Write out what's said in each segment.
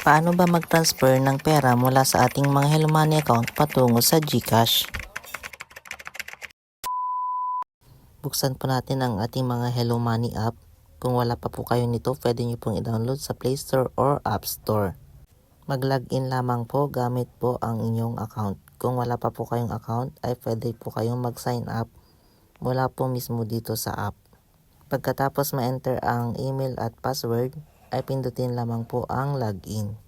Paano ba mag-transfer ng pera mula sa ating mga Hello Money account patungo sa GCash? Buksan po natin ang ating mga Hello Money app. Kung wala pa po kayo nito, pwede nyo pong i-download sa Play Store or App Store. Mag-login lamang po gamit po ang inyong account. Kung wala pa po kayong account, ay pwede po kayong mag-sign up mula po mismo dito sa app. Pagkatapos ma-enter ang email at password, ay pindutin lamang po ang login.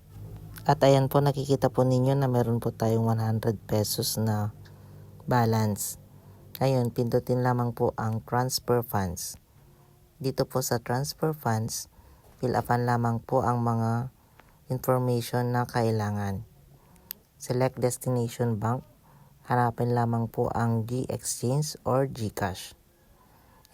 At ayan po, nakikita po ninyo na meron po tayong 100 pesos na balance. Ngayon, pindutin lamang po ang transfer funds. Dito po sa transfer funds, fill upan lamang po ang mga information na kailangan. Select destination bank. Hanapin lamang po ang G-Exchange or GCash.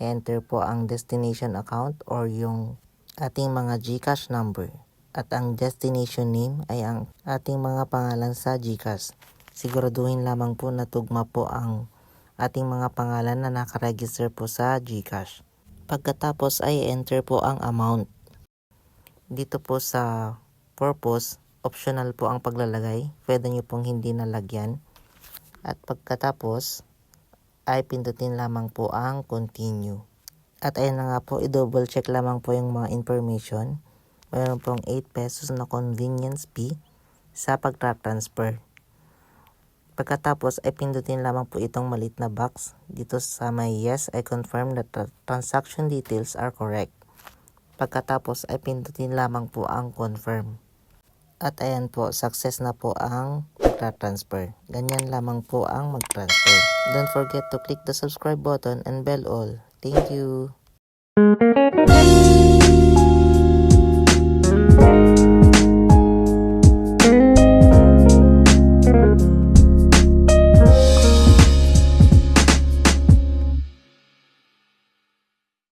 Enter po ang destination account or yung ating mga GCash number. At ang destination name ay ang ating mga pangalan sa GCash. Siguraduhin lamang po na tugma po ang ating mga pangalan na nakaregister po sa GCash. Pagkatapos ay enter po ang amount. Dito po sa purpose, optional po ang paglalagay. Pwede nyo pong hindi nalagyan. At pagkatapos ay pindutin lamang po ang continue. At ayan na nga po, i-double check lamang po yung mga information. Mayroon pong 8 pesos na convenience fee sa pagtra-transfer. Pagkatapos ay pindutin lamang po itong maliit na box. Dito sa may yes, I confirm that the transaction details are correct. Pagkatapos ay pindutin lamang po ang confirm. At ayan po, success na po ang pagtra-transfer. Ganyan lamang po ang mag-transfer. Don't forget to click the subscribe button and bell all. Thank you!